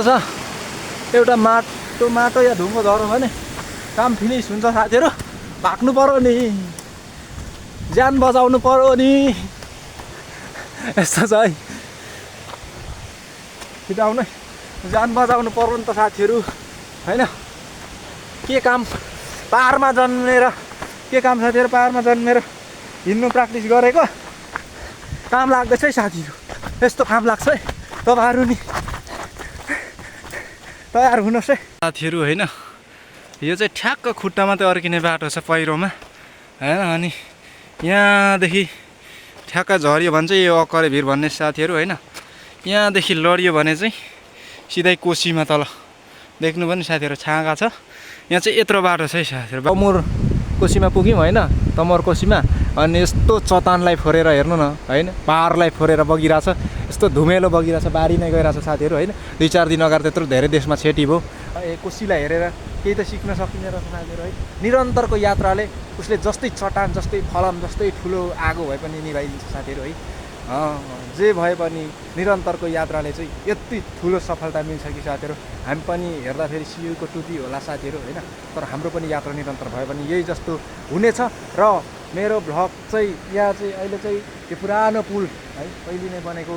एउटा माटो या ढुङ्गो झऱ्यो भने काम फिनिस हुन्छ साथीहरू। भाग्नु पर्यो नि, ज्यान बचाउनु पर्यो नि। यस्तो छ है, छिटाउनै ज्यान बचाउनु पर्यो नि त साथीहरू होइन। के काम पाहाडमा जन्मेर, के काम साथीहरू, पाहाडमा जन्मेर हिँड्नु प्र्याक्टिस गरेको काम लाग्दैछ है साथीहरू। यस्तो काम लाग्छ है, तपाईँहरू नि तयार हुनुहोस् है साथीहरू होइन। यो चाहिँ ठ्याक्क खुट्टामा त अर्किने बाटो छ पहिरोमा होइन। अनि यहाँदेखि ठ्याक्क झऱ्यो भने चाहिँ यो अक्करे भिर भन्ने साथीहरू होइन। यहाँदेखि लड्यो भने चाहिँ सिधै कोसीमा तल देख्नु पनि साथीहरू छाँगा छ। यहाँ चाहिँ यत्रो बाटो छ है साथीहरू। तमोर कोसीमा पुग्यौँ होइन, तमोर कोसीमा। अनि यस्तो चट्टानलाई फोरेर हेर्नु न होइन, पाहाडलाई फोरेर बगिरहेछ, यस्तो धुमेलो बगिरहेछ, बारी नै गइरहेछ साथीहरू होइन। 2-4 दिन अगाडि त्यत्रो धेरै देशमा छेटी भयो। कोसीलाई हेरेर केही त सिक्न सकिने रहेछ साथीहरू है। निरन्तरको यात्राले उसले जस्तै चट्टान, जस्तै फलाम, जस्तै ठुलो आगो भए पनि निभाइदिन्छ साथीहरू है। जे भए पनि निरन्तरको यात्राले चाहिँ यति ठुलो सफलता मिल्छ कि साथीहरू। हामी पनि हेर्दाखेरि सियुको टुपी होला साथीहरू होइन, तर हाम्रो पनि यात्रा निरन्तर भयो भने यही जस्तो हुनेछ। र मेरो भ्लग चाहिँ यहाँ चाहिँ अहिले चाहिँ यो पुरानो पुल है, पहिले नै बनेको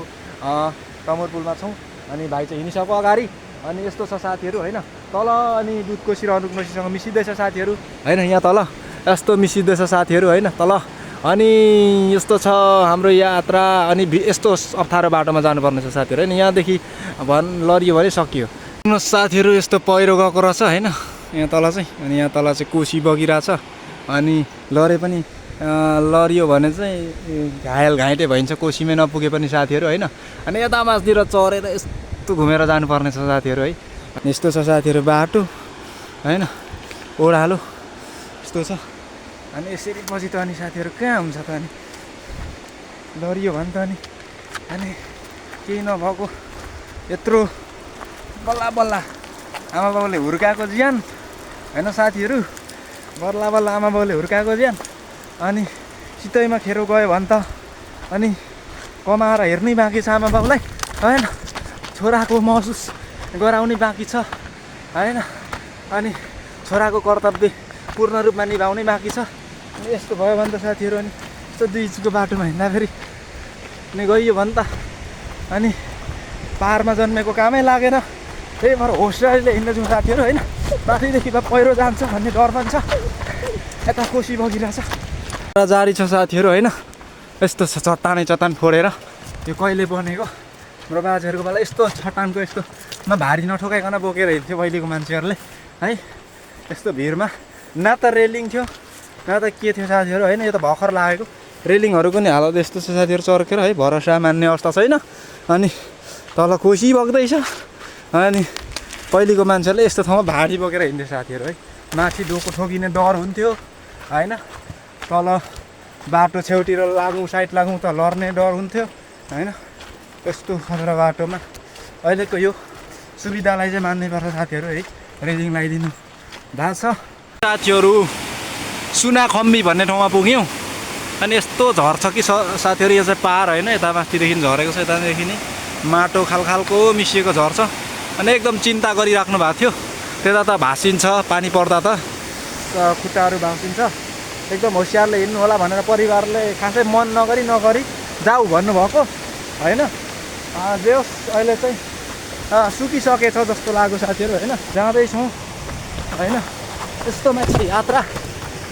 तमोर पुलमा छौँ। अनि भाइ चाहिँ हिँडिसक्यो अगाडि। अनि यस्तो छ साथीहरू होइन, तल अनि दुधकोसी र अनुपकोसीसँग मिसिँदैछ साथीहरू होइन। यहाँ तल यस्तो मिसिँदैछ साथीहरू होइन तल। अनि यस्तो छ हाम्रो यात्रा। अनि यस्तो अप्ठ्यारो बाटोमा जानुपर्ने छ साथीहरू होइन। यहाँदेखि लड्यो भने सकियो साथीहरू। यस्तो पहिरो गएको रहेछ होइन यहाँ तल चाहिँ। अनि यहाँ तल चाहिँ कोसी बगिरहेछ। अनि लरे पनि लड्यो भने चाहिँ घायल घाइते भइन्छ कोसीमै नपुगे पनि साथीहरू होइन। अनि यता मासतिर चढेर यस्तो घुमेर जानुपर्ने छ साथीहरू है। यस्तो छ साथीहरू बाटो होइन, ओह्रालो यस्तो छ। अनि यसरी पछि त अनि साथीहरू कहाँ हुन्छ त, अनि लडियो भने त अनि केही नभएको यत्रो बल्ल बल्ल आमा बाउले हुर्काएको ज्यान होइन साथीहरू। बल्ल बल्ल आमा बाउले हुर्काएको ज्यान अनि सितैमा खेरो गयो भने त अनि कमाएर हेर्नै बाँकी छ आमा बाउलाई होइन। छोराको महसुस गराउनै बाँकी छ होइन। अनि छोराको कर्तव्य पूर्ण रूपमा निभाउनै बाँकी छ। अनि यस्तो भयो भने त साथीहरू अनि यस्तो 2 इन्चको बाटोमा हिँड्दाखेरि अनि गइयो भने त अनि पाहाडमा जन्मेको कामै लागेन। त्यही भएर होस्टरले हिँड्न जाउँ साथीहरू होइन। माथिदेखि पहिरो जान्छ भन्ने डर पनि छ। यता कोसी बगिरहेछ, जारी छ साथीहरू होइन। यस्तो छ चट्टान फोडेर यो कहिले बनेको। हाम्रो बाजेहरूको बेला यस्तो चट्टानको यस्तोमा भारी नठोकाइकन बोकेर हिँड्थ्यो पहिलेको मान्छेहरूले है। यस्तो भिरमा न त रेलिङ थियो न त के थियो साथीहरू होइन। यो त भर्खर लागेको रेलिङहरू पनि हालत यस्तो छ साथीहरू चर्केर है, भरोसा मान्ने अवस्था छैन। अनि तल कोसी बग्दैछ। अनि पहिलेको मान्छेहरूले यस्तो ठाउँमा भारी बोकेर हिँड्थ्यो साथीहरू है। माथि डोको ठोकिने डर हुन्थ्यो होइन। तल बाटो छेउतिर लागौँ साइड लागौँ त लड्ने डर हुन्थ्यो होइन। यस्तो खतरा बाटोमा अहिलेको यो सुविधालाई चाहिँ मान्नै पर्छ साथीहरू है। रेलिङ लगाइदिनु भएको छ साथीहरू। सुनाखम्बी भन्ने ठाउँमा पुग्यौँ। अनि यस्तो झर्छ कि साथीहरू, यो चाहिँ पाहाड होइन, यता माथिदेखि झरेको छ। यतादेखि नै माटो खालको मिसिएको झर्छ। अनि एकदम चिन्ता गरिराख्नु भएको थियो, त्यता त भासिन्छ पानी पर्दा त खुट्टाहरू भासिन्छ। एकदम होसियारले हिँड्नु होला भनेर परिवारले खासै मन नगरी जाऊ भन्नुभएको होइन। जे होस् अहिले चाहिँ सुकिसकेछ जस्तो लाग्यो साथीहरू होइन। जाँदैछौँ होइन। यस्तो मान्छे यात्रा।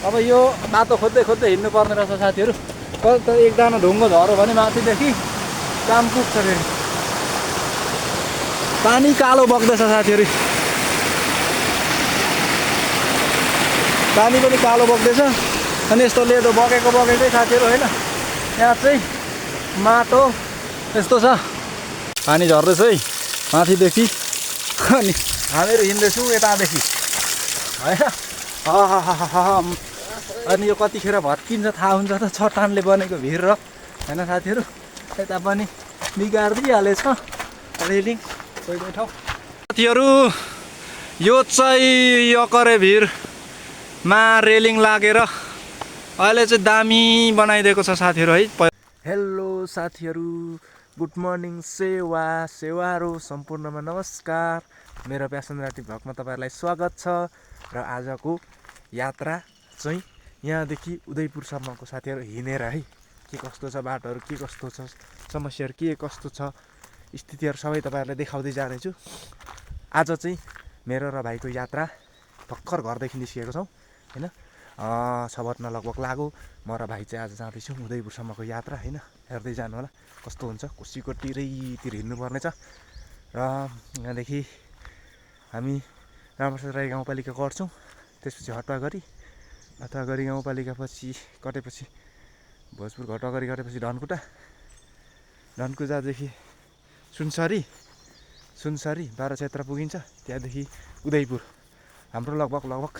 अब यो बाटो खोज्दै हिँड्नु पर्ने रहेछ साथीहरू। कहिले त एकजना ढुङ्गो झऱ्यो भने माथिदेखि काम पुग्छ फेरि। पानी कालो बग्दैछ साथीहरू, पानी पनि कालो बग्दैछ। अनि यस्तो लेदो बगेकै साथीहरू होइन। यहाँ चाहिँ माटो यस्तो छ, पानी झर्दैछ है माथिदेखि। अनि हामीहरू हिँड्दैछौँ यतादेखि होइन। अनि यो कतिखेर भत्किन्छ थाहा हुन्छ त, चट्टानले बनेको भिर र होइन साथीहरू। यता पनि बिगारिदिइहालेछ रेलिङ कोही ठाउँ साथीहरू। यो चाहिँ अकरे भिरमा रेलिङ लागेर अहिले चाहिँ दामी बनाइदिएको छ साथीहरू है। हेलो साथीहरू, गुड मर्निङ सेवारो सम्पूर्णमा नमस्कार। मेरो प्यासन राति भ्लगमा तपाईँहरूलाई स्वागत छ। र आजको यात्रा चाहिँ यहाँदेखि उदयपुरसम्मको साथीहरू हिँडेर है, के कस्तो छ बाटोहरू, के कस्तो छ समस्याहरू, के कस्तो छ स्थितिहरू सबै तपाईँहरूलाई देखाउँदै जानेछु। आज चाहिँ मेरो र भाइको यात्रा भर्खर घरदेखि निस्किएको छौँ होइन। 6 बज्न लगभग लाग्यो। म र भाइ चाहिँ आज जाँदैछौँ उदयपुरसम्मको यात्रा होइन। हेर्दै जानु होला कस्तो हुन्छ। कोसीको टिरैतिर हिँड्नुपर्ने छ। र यहाँदेखि हामी रामप्रसाद राई गाउँपालिका गर्छौँ, त्यसपछि हटुवागढी गाउँपालिका पछि कटेपछि भोजपुर हटुवागढी कटेपछि धनकुटादेखि सुनसरी 12 क्षेत्र पुगिन्छ। त्यहाँदेखि उदयपुर हाम्रो लगभग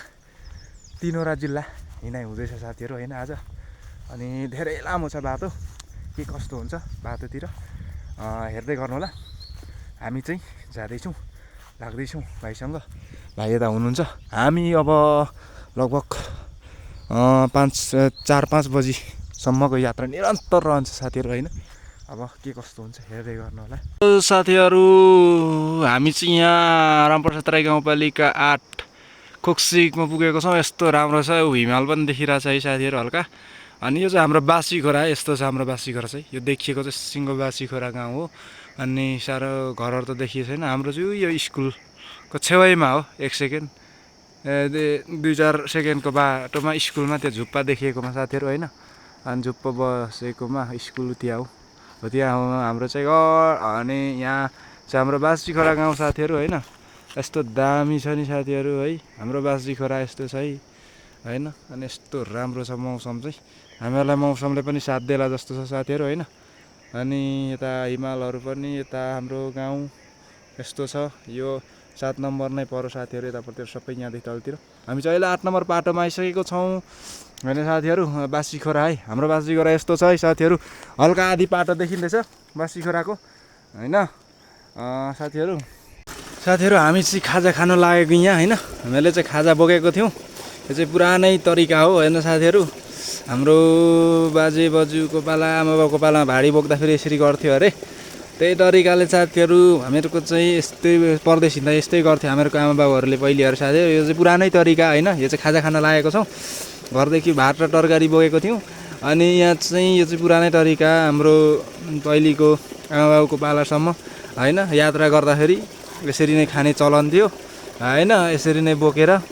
3वटा जिल्ला हिँडाइ हुँदैछ साथीहरू होइन आज। अनि धेरै लामो छ बाटो, के कस्तो हुन्छ बाटोतिर हेर्दै गर्नु होला। हामी चाहिँ जाँदैछौँ, लाग्दैछौँ भाइसँग। भाइ यता हुनुहुन्छ। हामी अब लगभग 4-5 बजीसम्मको यात्रा निरन्तर रहन्छ साथीहरू होइन। अब के कस्तो हुन्छ हेर्दै गर्नु होला। साथीहरू हामी चाहिँ यहाँ रामप्रसाद राई गाउँपालिका 8 कोक्सिकमा पुगेको छौँ। यस्तो राम्रो छ, हिमाल पनि देखिरहेछ है साथीहरू हल्का। अनि यो चाहिँ हाम्रो बासी खोरा, यस्तो छ हाम्रो बासी खोरा चाहिँ। यो देखिएको चाहिँ सिङ्गो बासी खोरा गाउँ हो। अनि साह्रो घरहरू त देखिएको छैन। हाम्रो चाहिँ यो स्कुलको छेउमा हो, 1 सेकेन्ड 2-4 सेकेन्डको बाटोमा स्कुलमा त्यो झुप्पा देखिएकोमा साथीहरू होइन। अनि झुप्पा बसेकोमा स्कुल त्यहाँ हो त्यहाँ हो हाम्रो चाहिँ घर। अनि यहाँ चाहिँ हाम्रो बासी खोरा गाउँ साथीहरू होइन। यस्तो दामी छ नि साथीहरू है हाम्रो बासी खोरा, यस्तो छ है होइन। अनि यस्तो राम्रो छ मौसम चाहिँ, हामीहरूलाई मौसमले पनि साथ देला जस्तो छ साथीहरू होइन। अनि यता हिमालहरू पनि, यता हाम्रो गाउँ यस्तो छ। यो 7 नम्बर नै पऱ्यो साथीहरू, यतापट्टि सबै यहाँदेखि तलतिर। हामी चाहिँ अहिले 8 नम्बर बाटोमा आइसकेको छौँ होइन साथीहरू। बासी खोरा है हाम्रो बासी खोरा यस्तो छ है साथीहरू। हल्का आधी बाटो देखिँदैछ बासी खोराको होइन। साथीहरू हामी चाहिँ खाजा खानु लागेको यहाँ होइन। हामीले चाहिँ खाजा बोकेको थियौँ। यो चाहिँ पुरानै तरिका हो होइन साथीहरू। हाम्रो बाजे बज्यूको पाला आमा बाउको पालामा भाडी बोक्दाखेरि यसरी गर्थ्यो अरे। त्यही तरिकाले साथीहरू हामीहरूको चाहिँ यस्तै परदेश हिँड्दा यस्तै गर्थ्यो हामीहरूको आमा बाउहरूले पहिलेहरू साथीहरू। यो चाहिँ पुरानै तरिका होइन। यो चाहिँ खाजा खान लागेको छौँ। घरदेखि भात र तरकारी बोकेको थियौँ। अनि यहाँ चाहिँ यो चाहिँ पुरानै तरिका हाम्रो पहिलेको आमा बाउको पालासम्म होइन। यात्रा गर्दाखेरि यसरी नै खाने चलन थियो होइन। यसरी नै बोकेर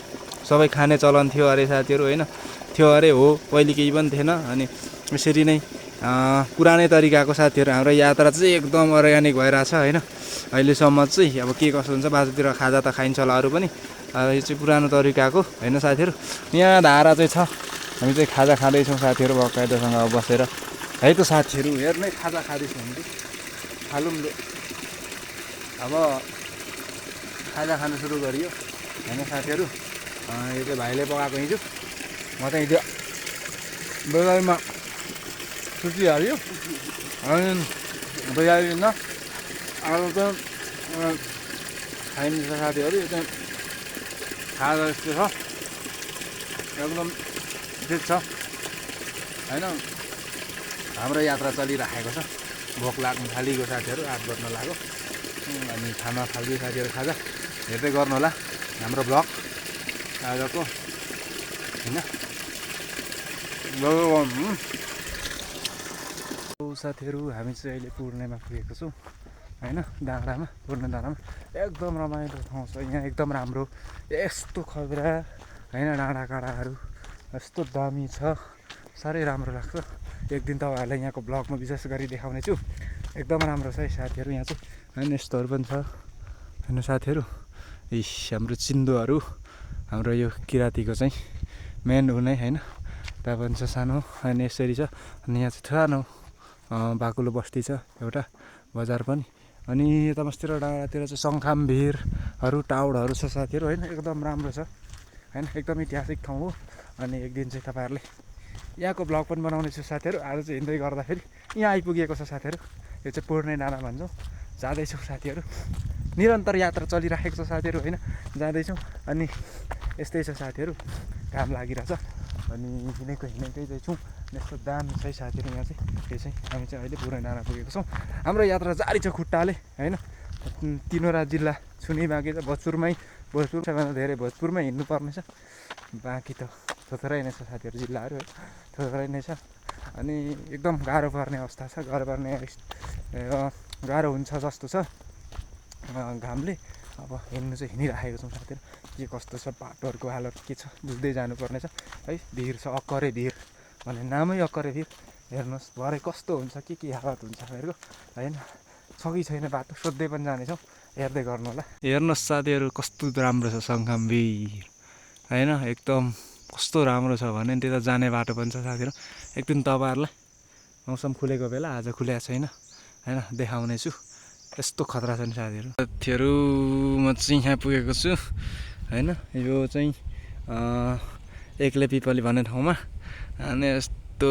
सबै खाने चलन थियो अरे साथीहरू होइन। थियो अरे हो, पहिले केही पनि थिएन। अनि यसरी नै पुरानै तरिकाको साथीहरू हाम्रो यात्रा चाहिँ एकदम अर्ग्यानिक भइरहेछ होइन अहिलेसम्म चाहिँ। अब के कसो हुन्छ बाटोतिर खाजा त खाइन्छ होला अरू पनि। यो चाहिँ पुरानो तरिकाको होइन साथीहरू। यहाँ धारा चाहिँ छ, हामी चाहिँ खाजा खाँदैछौँ साथीहरू बकाइदासँग अब बसेर है त साथीहरू। हेर्नै खाजा खाँदैछौँ हामी, खालौँ अब खाजा खानु सुरु गरियो होइन साथीहरू। यो चाहिँ भाइले पकाएको हिजो, म चाहिँ हिजो बजारमा सुतिहाल्यो। अनि बजारिन अब चाहिँ खाइन्छ साथीहरू। यो चाहिँ खाजा यस्तो छ, एकदम ठिक छ होइन। हाम्रो यात्रा चलिराखेको छ। भोक लाग्नु थालिगयो साथीहरू, 8 बज्न लाग्यो। अनि खाना थालियो साथीहरू। खाजा हेर्दै गर्नु होला हाम्रो भ्लग आजको होइन। साथीहरू हामी चाहिँ अहिले पूर्णेमा पुगेको छौँ होइन। पूर्ण डाँडामा एकदम रमाइलो ठाउँ छ यहाँ, एकदम राम्रो। यस्तो खबरा होइन, डाँडाकाँडाहरू यस्तो दामी छ, साह्रै राम्रो लाग्छ। एक दिन तपाईँहरूलाई यहाँको ब्लगमा विशेष गरी देखाउने छु। एकदम राम्रो छ है साथीहरू यहाँ चाहिँ होइन। यस्तोहरू पनि छ होइन साथीहरू। हाम्रो चिन्दोहरू, हाम्रो यो किराँतीको चाहिँ मेन हुने होइन। त्यहाँ पनि छ सानो अनि यसरी छ। अनि यहाँ चाहिँ सानो बाकुलो बस्ती छ एउटा, बजार पनि। अनि यता बस्तिर डाँडातिर चाहिँ सङ्खामभिरहरू टाउडहरू छ साथीहरू होइन। एकदम राम्रो छ होइन, एकदम ऐतिहासिक ठाउँ हो। अनि एक दिन चाहिँ तपाईँहरूले यहाँको ब्लग पनि बनाउने छु साथीहरू। आज चाहिँ हिँड्दै गर्दाखेरि यहाँ आइपुगेको छ साथीहरू। यो चाहिँ पूर्णे डाँडा भन्छौँ। जाँदैछौँ साथीहरू, निरन्तर यात्रा चलिराखेको छ साथीहरू होइन। जाँदैछौँ अनि यस्तै छ साथीहरू, घाम लागिरहेछ अनि हिँडेकै चाहिँ छौँ। यस्तो दामी छ है साथीहरू यहाँ चाहिँ। यो चाहिँ हामी चाहिँ अहिले पुरै डाँडा पुगेको छौँ। हाम्रो यात्रा जारी छ खुट्टाले होइन। तिनवटा जिल्ला छुनै बाँकी छ। भोजपुर सबैभन्दा धेरै भोजपुरमै हिँड्नुपर्ने छ। बाँकी त थोथोरै नै छ साथीहरू जिल्लाहरू है, थोथोरै नै छ। अनि एकदम गाह्रो पर्ने अवस्था छ। गाह्रो हुन्छ जस्तो छ घामले। अब हिँड्नु चाहिँ हिँडिराखेको छौँ साथीहरू। के कस्तो छ बाटोहरूको हालत के छ बुझ्दै जानुपर्ने छ है। भिर छ, अक्करे भिर भन्ने नामै अक्करे भिर। हेर्नुहोस् भरे कस्तो हुन्छ, के हालत हुन्छ हामीहरूको होइन। छ कि छैन बाटो सोध्दै पनि जानेछौँ, हेर्दै गर्नु होला। हेर्नुहोस् साथीहरू कस्तो राम्रो छ सङ्गम भिर होइन। एकदम कस्तो राम्रो छ भने त्यता जाने बाटो पनि छ साथीहरू। एक दिन तपाईँहरूलाई मौसम खुलेको बेला, आज खुलेको छैन होइन, देखाउने छु। यस्तो खतरा छ नि साथीहरू। साथीहरू म चाहिँ यहाँ पुगेको छु होइन। यो चाहिँ एक्ले पिपली भन्ने ठाउँमा। अनि यस्तो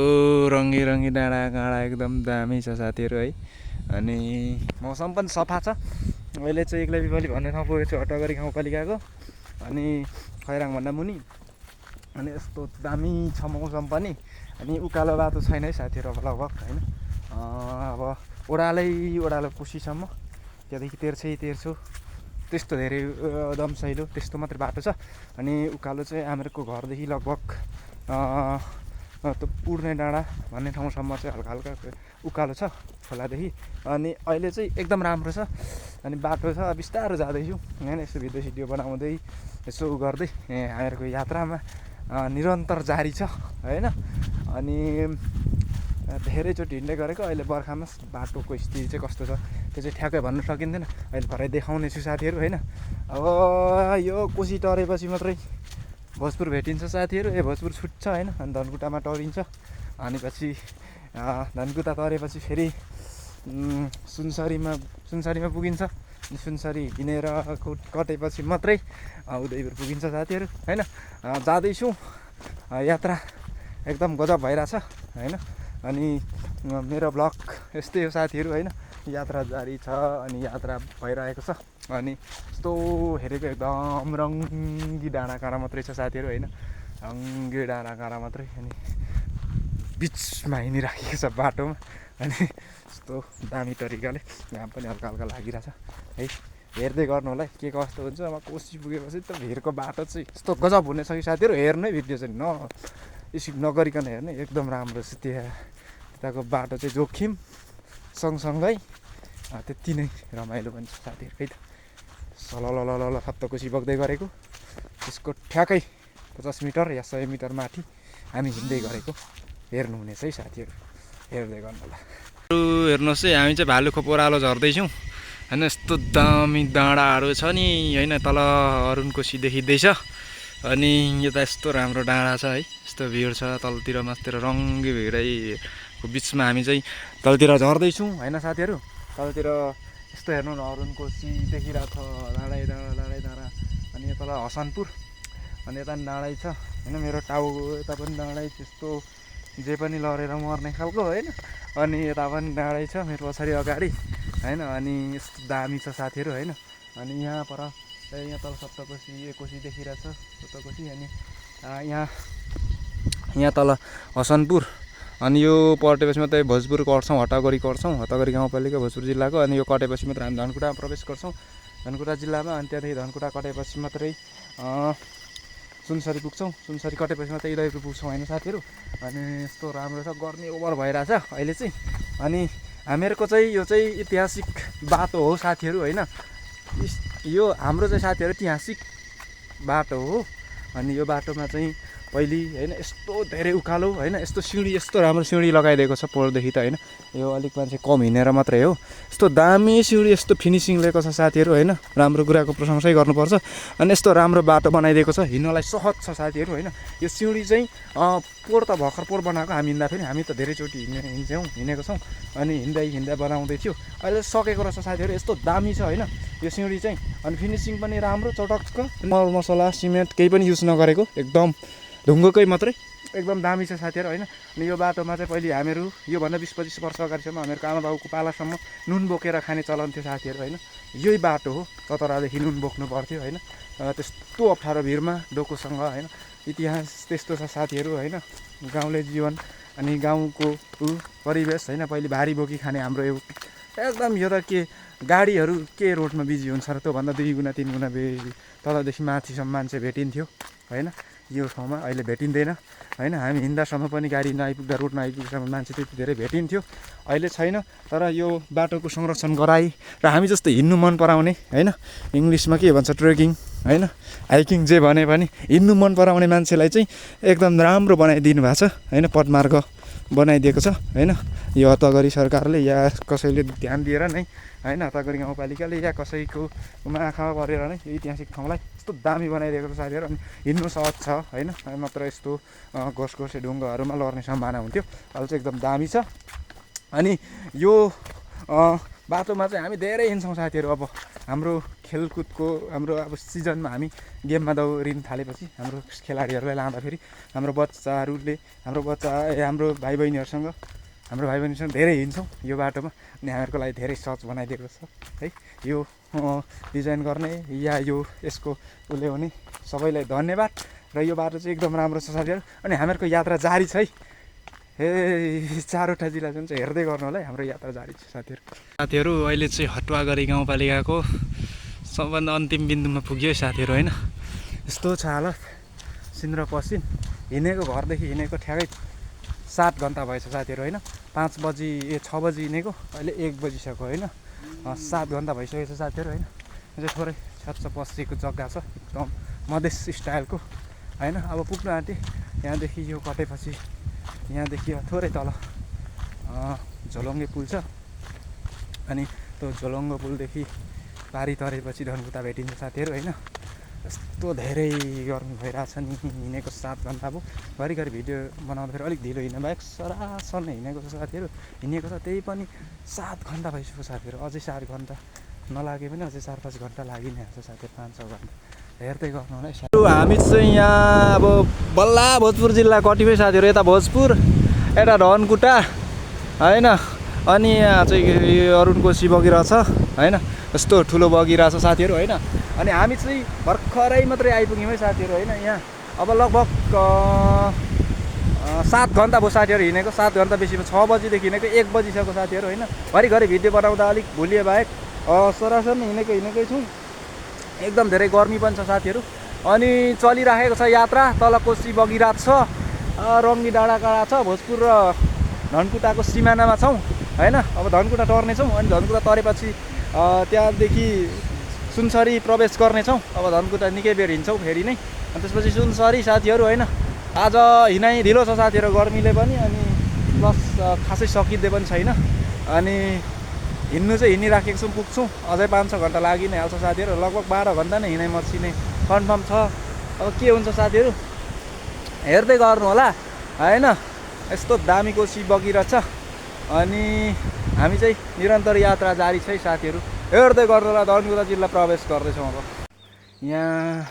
रङ्गी डाँडा एकदम दामी छ साथीहरू है। अनि मौसम पनि सफा छ। अहिले चाहिँ एक्ले पिपली भन्ने ठाउँ पुगेको छु, हटगरी गाउँपालिकाको अनि खैराङभन्दा मुनि। अनि यस्तो दामी छ मौसम पनि। अनि उकालो बाटो छैन है साथीहरू अब लगभग होइन। अब ओह्रालो पुसीसम्म, त्यहाँदेखि तेर्सो त्यस्तो धेरै दमसैलो त्यस्तो मात्रै बाटो छ। अनि उकालो चाहिँ हामीहरूको घरदेखि लगभग पुर्ने डाँडा भन्ने ठाउँसम्म चाहिँ हल्का उकालो छ खोलादेखि। अनि अहिले चाहिँ एकदम राम्रो छ। अनि बाटो छ, बिस्तारो जाँदैछु होइन। यसो भिडियो सिडियो बनाउँदै यसो गर्दै हामीहरूको यात्रामा निरन्तर जारी छ होइन। अनि धेरैचोटि हिँड्दै गरेको। अहिले बर्खामा बाटोको स्थिति चाहिँ कस्तो छ त्यो चाहिँ ठ्याक्कै भन्नु सकिँदैन। अहिले भरे देखाउने छु साथीहरू होइन। अब यो कोसी टरेपछि मात्रै भोजपुर भेटिन्छ साथीहरू। भोजपुर छुट्छ होइन। अनि धनकुटामा टरिन्छ। अनि पछि धनकुटा तरेपछि फेरि सुनसरीमा पुगिन्छ। सुनसरी हिँडेर कटेपछि मात्रै उदयपुर पुगिन्छ साथीहरू होइन। जाँदैछौँ, यात्रा एकदम गजब भइरहेछ होइन। अनि मेरो ब्लग यस्तै हो साथीहरू होइन। यात्रा जारी छ अनि यात्रा भइरहेको छ। अनि यस्तो हेरेको एकदम रङ्गी डाँडाकाँडा मात्रै छ साथीहरू होइन। रङ्गी डाँडाकाँडा मात्रै। अनि बिचमा हिँडिराखेको छ बाटोमा। अनि यस्तो दामी तरिकाले घाम पनि हल्का लागिरहेछ है। हेर्दै गर्नु होला के कस्तो हुन्छ। अब कोसी पुगेपछि त भिरको बाटो चाहिँ यस्तो गजब हुनेछ कि साथीहरू। हेर्नै भिडियो चाहिँ यसो नगरिकन हेर्ने एकदम राम्रो छ। त्यताको बाटो चाहिँ जोखिम सँगसँगै त्यति नै रमाइलो पनि छ साथीहरू है त। सलल खप्तकोसी बग्दै गरेको त्यसको ठ्याक्कै 50 मिटर या 100 मिटर माथि हामी हिँड्दै गरेको हेर्नुहुनेछ है साथीहरू। हेर्दै गर्नु होला। हेर्नुहोस् है, हामी चाहिँ भालुखोप ओह्रालो झर्दैछौँ होइन। यस्तो दामी डाँडाहरू छ नि होइन। तल अरुणकोशी देखिँदैछ। अनि यता यस्तो राम्रो डाँडा छ है। यस्तो भिड छ तलतिर मास्तिर रङ्गी भिडैको बिचमा हामी चाहिँ तलतिर झर्दैछौँ होइन साथीहरू। तलतिर यस्तो हेर्नु न अरुणकोशी देखिरहेको छ, डाँडा। अनि यता हसनपुर, अनि यता पनि डाँडै छ होइन। मेरो टाउ यता पनि डाँडै, त्यस्तो जे पनि लडेर मर्ने खालको होइन। अनि यता पनि डाँडै छ मेरो पछाडि अगाडि होइन। अनि यस्तो दामी छ साथीहरू होइन। अनि यहाँ पर यहाँ तल सप्तकोशी कोशी देखिरहेछ सप्तकोशी। अनि यहाँ तल हसनपुर। अनि यो पटेपछि मात्रै भोजपुर कट्छौँ, हटगरी गाउँपालिका भोजपुर जिल्लाको। अनि यो कटेपछि मात्रै हामी धनकुटामा प्रवेश गर्छौँ, धनकुटा जिल्लामा। अनि त्यहाँदेखि धनकुटा कटेपछि मात्रै सुनसरी पुग्छौँ, सुनसरी कटेपछि मात्रै उदयपुर पुग्छौँ होइन साथीहरू। अनि यस्तो राम्रो छ। गर्मी ओभर भइरहेछ अहिले चाहिँ। अनि हामीहरूको चाहिँ यो चाहिँ ऐतिहासिक बाटो हो साथीहरू होइन। यो हाम्रो चाहिँ साथीहरू ऐतिहासिक बाटो हो। अनि यो बाटोमा चाहिँ पहिले होइन यस्तो धेरै उकालो होइन। यस्तो सिँढी, यस्तो राम्रो सिँढी लगाइदिएको छ पोहोरदेखि त होइन। यो अलिक मान्छे कम हिँडेर मात्रै हो। यस्तो दामी सिँढी, यस्तो फिनिसिङ लिएको छ साथीहरू होइन। राम्रो कुराको प्रशंसै गर्नुपर्छ। अनि यस्तो राम्रो बाटो बनाइदिएको छ, हिँड्नलाई सहज छ साथीहरू होइन। यो सिँढी चाहिँ पोहोर त भर्खर बनाएको हामी हिँड्दाखेरि। हामी त धेरैचोटि हिँडेको छौँ। अनि हिँड्दै बनाउँदै थियो। अहिले सकेको रहेछ साथीहरू। यस्तो दामी छ होइन यो सिँढी चाहिँ। अनि फिनिसिङ पनि राम्रो चटक्क। मर मसला सिमेन्ट केही पनि युज नगरेको, एकदम ढुङ्गोकै मात्रै एकदम दामी छ साथीहरू होइन। अनि यो बाटोमा चाहिँ पहिले हामीहरू योभन्दा 20-25 वर्ष अगाडिसम्म हामीहरूको आमा बाबुको पालासम्म नुन बोकेर खाने चलन थियो साथीहरू होइन। यही बाटो हो, ततरादेखि नुन बोक्नु पर्थ्यो होइन। त्यस्तो अप्ठ्यारो भिरमा डोकोसँग होइन। इतिहास त्यस्तो छ साथीहरू होइन। गाउँले जीवन अनि गाउँको परिवेश होइन। पहिले भारी बोकी खाने हाम्रो यो एकदम यो त के गाडीहरू के रोडमा बिजी हुन्छ र त्योभन्दा 2 गुणा 3 गुणा तलदेखि माथिसम्म मान्छे भेटिन्थ्यो होइन। यो ठाउँमा अहिले भेटिँदैन होइन। हामी हिँड्दासम्म पनि गाडी नआइपुग्दा रोड नआइपुग्दासम्म मान्छे त्यति धेरै भेटिन्थ्यो, अहिले छैन। तर यो बाटोको संरक्षण गराई र हामी जस्तो हिँड्नु मन पराउने होइन, इङ्ग्लिसमा के भन्छ ट्रेकिङ होइन, हाइकिङ जे भने पनि हिँड्नु मन पराउने मान्छेलाई चाहिँ एकदम राम्रो बनाइदिनु भएको छ होइन। पदमार्ग बनाइदिएको छ होइन। यो हतगरी सरकारले या कसैले ध्यान दिएर नै होइन, हतगरी गाउँपालिकाले या कसैको आँखामा परेर नै यो ऐतिहासिक ठाउँलाई यस्तो दामी बनाइदिएको छ साथीहरू। अनि हिँड्नु सहज छ होइन। मात्र यस्तो घोसघोसे ढुङ्गाहरूमा लड्ने सम्भावना हुन्थ्यो, अहिले चाहिँ एकदम दामी छ। अनि यो बाटोमा चाहिँ हामी धेरै हिँड्छौँ साथीहरू। अब हाम्रो खेलकुदको हाम्रो अब सिजनमा हामी गेममा दौडिन थालेपछि हाम्रो खेलाडीहरूलाई लाँदाखेरि हाम्रो भाइ बहिनीहरूसँग धेरै हिँड्छौँ यो बाटोमा। अनि हामीहरूको लागि धेरै सहज बनाइदिएको छ है यो डिजाइन गर्ने या यो यसको उसले हुने सबैलाई धन्यवाद। र यो बाटो चाहिँ एकदम राम्रो छ साथीहरू। अनि हामीहरूको यात्रा जारी छ है। 4वटा जिल्ला जुन चाहिँ हेर्दै गर्नु होला है, हाम्रो यात्रा जारी छ साथीहरू। अहिले चाहिँ हटुवागरी गाउँपालिकाको सबभन्दा अन्तिम बिन्दुमा पुग्यो है साथीहरू होइन। यस्तो छ हालत सिन्द्र पश्चिम। हिँडेको घरदेखि हिँडेको ठ्याक्कै 7 घन्टा भएछ साथीहरू होइन। 6 बजी हिँडेको अहिले 1 बजिसक्यो होइन। 7 घन्टा भइसकेको छ साथीहरू होइन। यो चाहिँ थोरै छच्च पसेको जग्गा छ एकदम मधेस स्टाइलको होइन। अब पुग्न आँटेँ यहाँदेखि यो कटेपछि यहाँदेखि थोरै तल झोलङ्गे पुल छ। अनि त्यो झोलङ्गे पुलदेखि पारी तरेपछि धनकुटा भेटिन्छ साथीहरू होइन। यस्तो धेरै गर्मी भइरहेछ नि। हिँडेको 7 घन्टा भयो। घरिघरि भिडियो बनाउँदाखेरि अलिक ढिलो हिँड्नु बाहेक सरासन हिँडेको छ साथीहरू। हिँडेको छ त्यही पनि 7 घन्टा भइसक्यो साथीहरू। अझै 4 घन्टा नलागे पनि अझै 4-5 घन्टा लागि नै हाल्छ साथीहरू। 5-6 घन्टा हेर्दै गर्नु होला है। हामी चाहिँ यहाँ अब बल्ला भोजपुर जिल्ला कटिमै साथीहरू। यता भोजपुर यता धनकुटा होइन। अनि यहाँ चाहिँ अरुण कोशी बगिरहेछ होइन। यस्तो ठुलो बगिरहेछ साथीहरू होइन। अनि हामी चाहिँ भर्खरै मात्रै आइपुग्यौँ है साथीहरू होइन। यहाँ अब लगभग 7 घन्टा भयो साथीहरू हिँडेको। 7 घन्टा बेसीमा 6 बजीदेखि हिँडेको 1 बजिसक्यो साथीहरू होइन। घरिघरि भिडियो बनाउँदा अलिक भुलिए बाहेक सरासन हिँडेकै छौँ। एकदम धेरै गर्मी पनि छ साथीहरू। अनि चलिराखेको छ यात्रा। तल कोशी बगिरहेको छ, रङ्गी डाँडा काँडा छ। भोजपुर र धनकुटाको सिमानामा छौँ होइन। अब धनकुटा टर्नेछौँ। अनि धनकुटा तरेपछि त्यहाँदेखि सुनसरी प्रवेश गर्नेछौँ। अब धनकुटा निकै बेर हिँड्छौँ फेरि नै। अनि त्यसपछि सुनसरी साथीहरू होइन। आज हिँडाइ ढिलो छ साथीहरू गर्मीले पनि। अनि प्लस खासै सकिँदै पनि छैन। अनि हिँड्नु चाहिँ हिँडिराखेको छौँ, पुग्छौँ। अझै 5-6 घन्टा लागि नै हाल्छ साथीहरू। लगभग 12 घन्टा नै हिँडाइ मर्सिने कन्फर्म छ। अब के हुन्छ साथीहरू हेर्दै गर्नु होला होइन। यस्तो दामी कोशी बगिरहेछ। अनि हामी चाहिँ निरन्तर यात्रा जारी छ है साथीहरू। हेर्दै गर्नु होला। धनकुटा जिल्ला प्रवेश गर्दैछौँ। अब यहाँ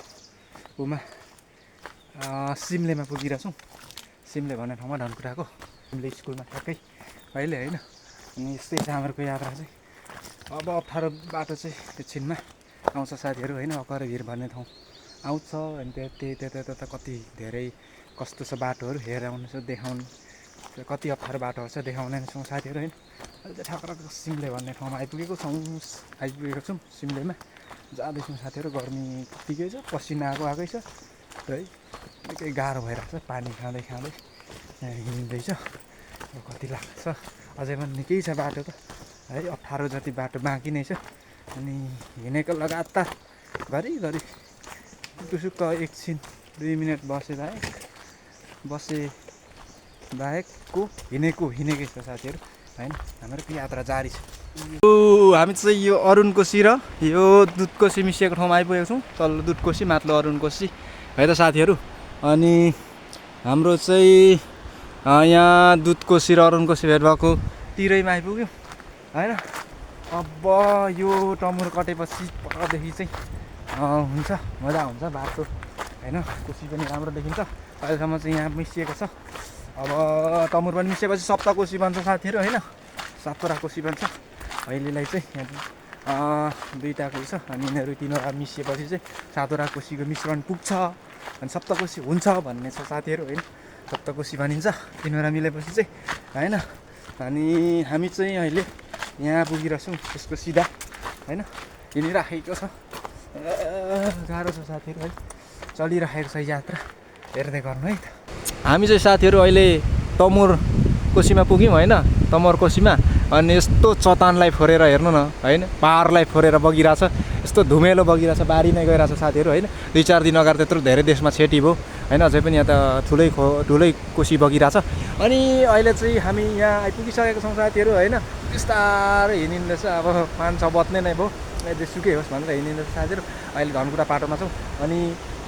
सिमलेमा पुगिरहेछौँ। सिमले भन्ने ठाउँमा धनकुटाको सिमले स्कुलमा ठ्याक्कै अहिले होइन। अनि यस्तै छ हामीहरूको यात्रा चाहिँ। अब अप्ठ्यारो बाटो चाहिँ एकछिनमा आउँछ साथीहरू होइन। अकर भिर भन्ने ठाउँ आउँछ। अनि त्यता कति धेरै कस्तो छ बाटोहरू हेरेर आउनु छ, देखाउनु कति अप्ठ्यारो बाटोहरू छ देखाउने छौँ साथीहरू होइन। अहिले चाहिँ ठ्याक्क सिमले भन्ने ठाउँमा आइपुगेको छौँ। सिमलेमा जाँदैछौँ साथीहरू। गर्मी कतिकै छ, पसिना आएकै छ है। निकै गाह्रो भइरहेको छ। पानी खाँदै हिँड्दैछ। कति लाग्छ अझै पनि निकै छ बाटो त है। 18 जति बाटो बाँकी नै छ। अनि हिँडेको लगातार घरिघरि टुसुक्क एकछिन 2 मिनट बसे बाहेकको हिँडेकै छ साथीहरू होइन। हाम्रो यात्रा जारी छ। हामी चाहिँ यो अरुण कोशी र यो दुधकोशी मिसिएको ठाउँमा आइपुगेको छौँ। तल दुधकोशी माथिल्लो अरुण कोशी है त साथीहरू। अनि हाम्रो चाहिँ यहाँ दुधकोशी र अरुण कोशी भेट भएको तिरैमा आइपुग्यो होइन। अब यो टमुर कटेपछि परदेखि चाहिँ हुन्छ मजा हुन्छ बाटो होइन। कोशी पनि राम्रो देखिन्छ। अहिलेसम्म चाहिँ यहाँ मिसिएको छ। अब टमुर पनि मिसिएपछि सप्तकोशी बन्छ साथीहरू होइन। 7वटा कोशी बन्छ अहिलेलाई चाहिँ यहाँ दुईवटाको छ अनि यिनीहरू तिनवटा मिसिएपछि चाहिँ सातवटा कोसीको मिश्रण पुग्छ अनि सप्तकोशी हुन्छ भन्ने छ साथीहरू होइन। सप्तकोशी भनिन्छ तिनवटा मिलेपछि चाहिँ होइन। अनि हामी चाहिँ अहिले यहाँ पुगिरहेछौँ त्यसको सिधा होइन हिँडिराखेको छ। गाह्रो छ साथीहरू है, चलिरहेको छ यात्रा, हेर्दै गर्नु है त। हामी चाहिँ साथीहरू अहिले तमोर कोसीमा पुग्यौँ होइन, तमोर कोसीमा। अनि यस्तो चट्टानलाई फोरेर हेर्नु न होइन, पहाडलाई फोरेर बगिरहेछ, यस्तो धुमेलो बगिरहेछ, बारी नै गइरहेछ साथीहरू होइन। 2-4 दिन अगाडि त्यत्रो धेरै देशमा छेटी भयो होइन, अझै पनि यहाँ त ठुलै कोसी बगिरहेछ। अनि अहिले चाहिँ हामी यहाँ आइपुगिसकेको छौँ साथीहरू होइन। बिस्तारै हिँडिँदैछ, अब 5-6 बज्ने नै भयो, जेसुकै होस् भनेर हिँडिँदैछ साथीहरू। अहिले धनकुटा पाटोमा छौँ अनि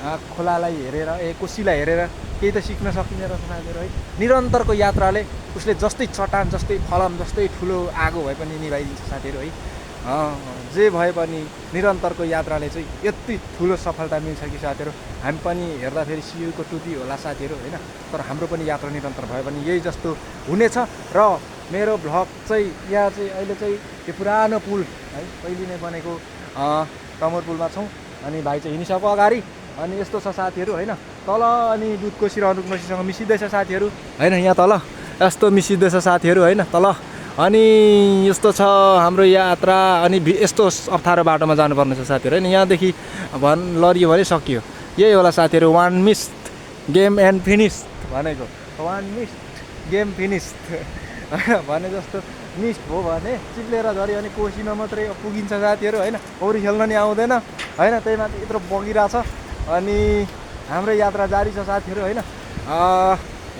खोलालाई हेरेर कोसीलाई हेरेर केही त सिक्न सकिने रहेछ साथीहरू है। निरन्तरको यात्राले उसले जस्तै चट्टान जस्तै फलाम जस्तै ठुलो आगो भए पनि निभाइदिन्छ साथीहरू है। जे भए पनि निरन्तरको यात्राले चाहिँ यति ठुलो सफलता मिल्छ कि साथीहरू, हामी पनि हेर्दाखेरि सियुको टुपी होला साथीहरू होइन, तर हाम्रो पनि यात्रा निरन्तर भयो भने यही जस्तो हुनेछ। र मेरो भ्लग चाहिँ यहाँ चाहिँ अहिले चाहिँ त्यो पुरानो पुल है, पहिले नै बनेको तमोर पुलमा छौँ। अनि भाइ चाहिँ हिँडिसक्यो अगाडि। अनि यस्तो छ साथीहरू होइन, तल अनि दुधकोसी र अनुपकोसीसँग मिसिँदैछ साथीहरू होइन, यहाँ तल यस्तो मिसिँदैछ साथीहरू होइन तल। अनि यस्तो छ हाम्रो यात्रा। अनि यस्तो अप्ठ्यारो बाटोमा जानुपर्ने छ साथीहरू होइन। यहाँदेखि लडियो भने सकियो, यही होला साथीहरू, 1 मिस्ड गेम एन्ड फिनिस्ड भनेको। 1 मिस्ड गेम फिनिस्ड भने जस्तो मिस्ड हो भने चिप्लेर झऱ्यो भने कोसीमा मात्रै पुगिन्छ साथीहरू होइन, पौडी खेल्न नि आउँदैन होइन, त्यही माथि यत्रो बगिरहेछ। अनि हाम्रो यात्रा जारी छ साथीहरू होइन,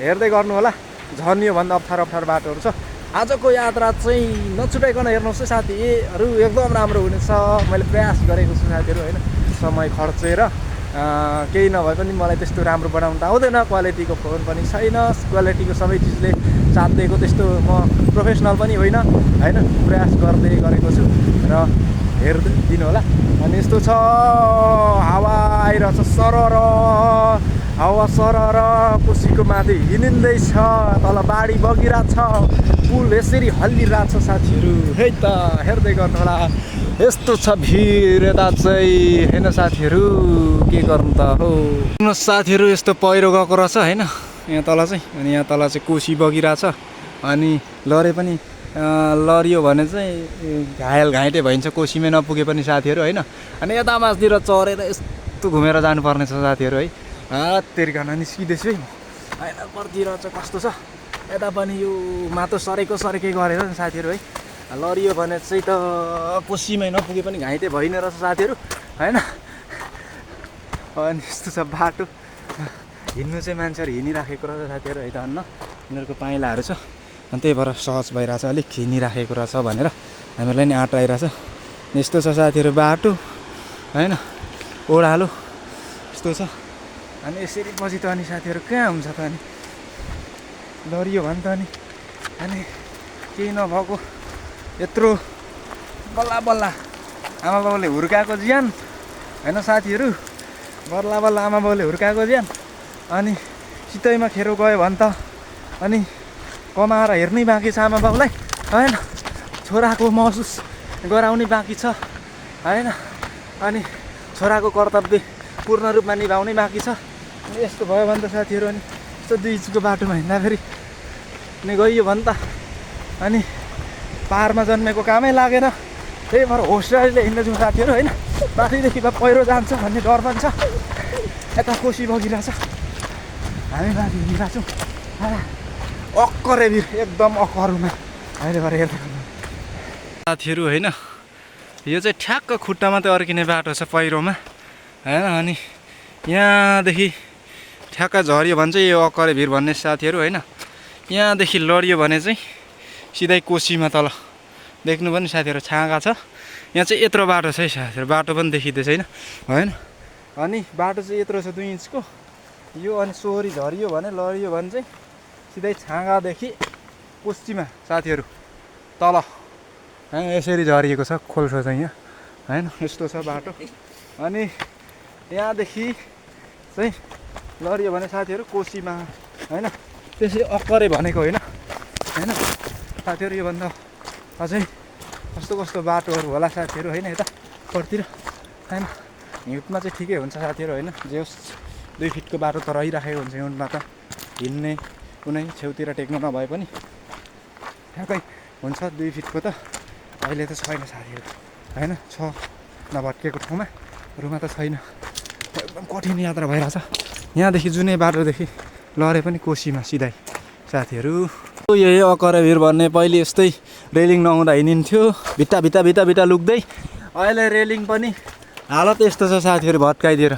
हेर्दै गर्नु होला। झन् योभन्दा अप्ठ्यारो बाटोहरू छ। आजको यात्रा चाहिँ नछुटाइकन हेर्नुहोस् है साथीहरू, एकदम राम्रो हुनेछ। मैले प्रयास गरेको छु साथीहरू होइन, समय खर्चेर केही नभए पनि मलाई त्यस्तो राम्रो बनाउनु त आउँदैन, क्वालिटीको फोन पनि छैन, क्वालिटीको सबै चिजले साथ दिएको त्यस्तो म प्रोफेसनल पनि होइन होइन, प्रयास गर्दै गरेको छु र हेर्दै दिनु होला। अनि यस्तो छ, हावा आइरहेछ सरर, हावा सरर, कोसीको माथि हिँडिँदैछ, तल बाढी बगिरहेछ, पुल यसरी हल्लिरहेछ साथीहरू है त, हेर्दै गर्नु होला। यस्तो छ भिड यता चाहिँ होइन साथीहरू, के गर्नु त हो साथीहरू। यस्तो पहिरो गएको रहेछ होइन यहाँ तल चाहिँ, अनि यहाँ तल चाहिँ कोसी बगिरहेछ। अनि लरे पनि लडियो भने चाहिँ घाइते भइन्छ कोसीमै नपुगे पनि साथीहरू होइन। अनि यता मासतिर चढेर यस्तो घुमेर जानुपर्ने छ साथीहरू है। तेरिका निस्किँदैछु है होइन, पर्तिर चाहिँ कस्तो छ यता पनि, यो माटो सरेकै गरेर नि साथीहरू है। लडियो भने चाहिँ त कोसीमै नपुगे पनि घाइते भइ नै रहेछ साथीहरू होइन। अनि यस्तो छ बाटो, हिँड्नु चाहिँ मान्छेहरू हिँडिराखेको रहेछ साथीहरू है त, अन्न यिनीहरूको पाइलाहरू छ अनि त्यही भएर सहज भइरहेछ, अलिक हिँडिराखेको रहेछ भनेर हामीलाई नि आँट आइरहेछ। यस्तो छ साथीहरू बाटो होइन, ओह्रालो यस्तो छ। अनि यसरी पछि त अनि साथीहरू कहाँ हुन्छ त, अनि लडियो भने त अनि केही नभएको यत्रो बल्ल आमा बाउले हुर्काएको ज्यान होइन साथीहरू, बल्ल आमा बाउले हुर्काएको ज्यान। अनि सितैमा खेरो गयो भने त अनि कमाएर हेर्नै बाँकी छ आमा बाउलाई होइन, छोराको महसुस गराउनै बाँकी छ होइन। अनि छोराको कर्तव्य पूर्ण रूपमा निभाउनै बाँकी छ। अनि यस्तो भयो भने त साथीहरू, अनि यस्तो 2 इन्चको बाटोमा हिँड्दाखेरि अनि गइयो भने त अनि पाहाडमा जन्मेको कामै लागेन। त्यही भएर होस्टरले हिँड्दैछौँ साथीहरू होइन, माथिदेखि पहिरो जान्छ भन्ने डर पनि छ। यता कोसी बगिरहेछ, हामी माथि हिँडिरहेछौँ, अक्करे भिर एकदम अक्करमा अहिले भएर हेर्दै साथीहरू होइन। यो चाहिँ ठ्याक्क खुट्टामा त अड्किने बाटो छ पहिरोमा होइन। अनि यहाँदेखि ठ्याक्क झऱ्यो भने चाहिँ यो अक्करे भिर भन्ने साथीहरू होइन, यहाँदेखि लडियो भने चाहिँ सिधै कोसीमा तल देख्नु पनि साथीहरू छाँगा छ। यहाँ चाहिँ यत्रो बाटो छ है साथीहरू, बाटो पनि देखिँदै छैन होइन। अनि बाटो चाहिँ यत्रो छ 2 इन्चको यो। अनि सोहोरी झरियो भने लडियो भने चाहिँ सिधै छाँगादेखि कोसीमा साथीहरू तल यसरी झरिएको छ, खोल्छो चाहिँ यहाँ होइन, यस्तो छ बाटो। अनि यहाँदेखि चाहिँ लडियो भने साथीहरू कोसीमा होइन, त्यसरी अक्करे भनेको होइन साथीहरू। योभन्दा अझै कस्तो कस्तो बाटोहरू होला साथीहरू होइन यता परतिर होइन हिउँदमा चाहिँ ठिकै हुन्छ साथीहरू होइन जे होस् 2 फिटको बाटो त रहिराखेको हुन्छ हिउँदमा त हिँड्ने कुनै छेउतिर टेक्नु नभए पनि ठ्याक्कै हुन्छ 2 फिटको त अहिले त छैन साथीहरू होइन छ नभत्किएको ठाउँमा रुमा त छैन एकदम कठिन यात्रा भइरहेछ यहाँदेखि जुनै बाटोदेखि लरे पनि कोसीमा सिधै साथीहरू यही अकरेभिर भन्ने पहिले यस्तै रेलिङ नहुँदा हिँडिन्थ्यो भित्ता भित्ता भित्ता भित्ता लुक्दै अहिले रेलिङ पनि हालत यस्तो छ साथीहरू भत्काइदिएर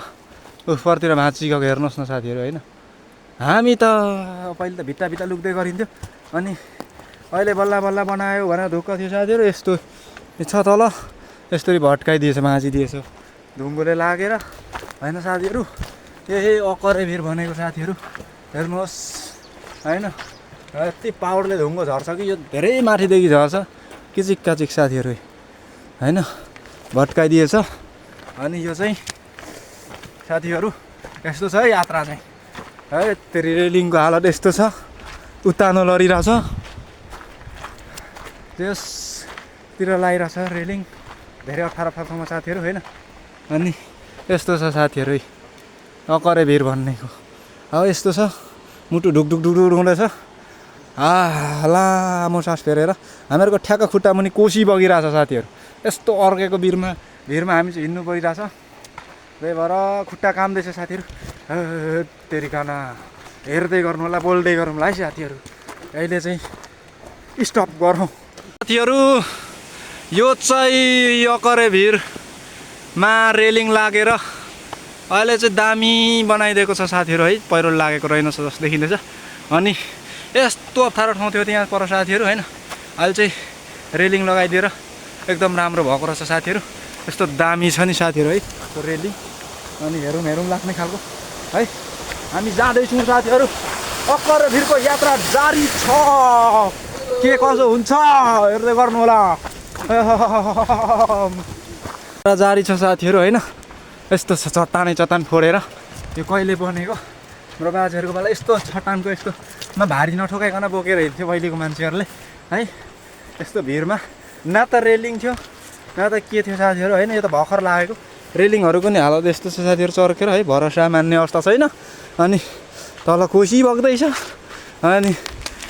उपरतिर भाँचिएको हेर्नुहोस् न साथीहरू होइन हामी त पहिले त भित्ता भित्ता लुक्दै गरिन्थ्यो अनि अहिले बल्ल बल्ल बनायो भनेर ढुक्क थियो साथीहरू यस्तो छ तल यस्तरी भट्काइदिएछ भाँचिदिएछ ढुङ्गोले लागेर होइन साथीहरू यही अकरेभिर भनेको साथीहरू हेर्नुहोस् होइन यति पावरले ढुङ्गो झर्छ कि यो धेरै माथिदेखि झर्छ किचिक काचिक साथीहरू होइन भट्काइदिएछ अनि यो चाहिँ साथीहरू यस्तो छ है यात्रा चाहिँ है तेरि रेलिङको हालत यस्तो छ उत्तानो लडिरहेछ त्यसतिर लगाइरहेछ रेलिङ धेरै अप्ठ्यारो ठाउँमा साथीहरू होइन अनि यस्तो छ साथीहरू अकरेभिर भन्नेको अब यस्तो छ मुटु ढुकढुक ढुकढुक हुँदैछ लामो सास फेरेर हामीहरूको ठ्याक्क खुट्टा मुनि कोसी बगिरहेछ साथीहरू यस्तो अर्केको भिरमा हामी चाहिँ हिँड्नु परिरहेछ त्यही भएर खुट्टा काम्दैछ साथीहरू तेरिकाना हेर्दै गर्नु होला बोल्दै गरौँ होला है साथीहरू अहिले चाहिँ स्टप गरौँ साथीहरू यो चाहिँ अकरेभिरमा रेलिङ लागेर अहिले चाहिँ दामी बनाइदिएको छ साथीहरू है पहिरो लागेको रहेनछ जस्तो देखिँदैछ अनि यस्तो अप्ठ्यारो ठाउँ थियो त्यहाँ पर साथीहरू होइन अहिले चाहिँ रेलिङ लगाइदिएर एकदम राम्रो भएको रहेछ साथीहरू यस्तो दामी छ नि साथीहरू है त्यो रेलिङ अनि हेरौँ लाग्ने खालको है हामी जाँदैछौँ साथीहरू अकरेभिरको यात्रा जारी छ के कसो हुन्छ हेर्दै गर्नु होला जारी छ साथीहरू होइन यस्तो छ चट्टान फोडेर यो कहिले बनेको हाम्रो बाजेहरूको बेला यस्तो चट्टानको यस्तोमा भारी नठोकाइकन बोकेर हिँड्थ्यो पहिलेको मान्छेहरूले है यस्तो भिरमा न त रेलिङ थियो न त के थियो साथीहरू होइन यो त भर्खर लागेको रेलिङहरू पनि हालत यस्तो छ साथीहरू चर्केर है भरोसा मान्ने अवस्था छैन अनि तल कोसी बग्दैछ अनि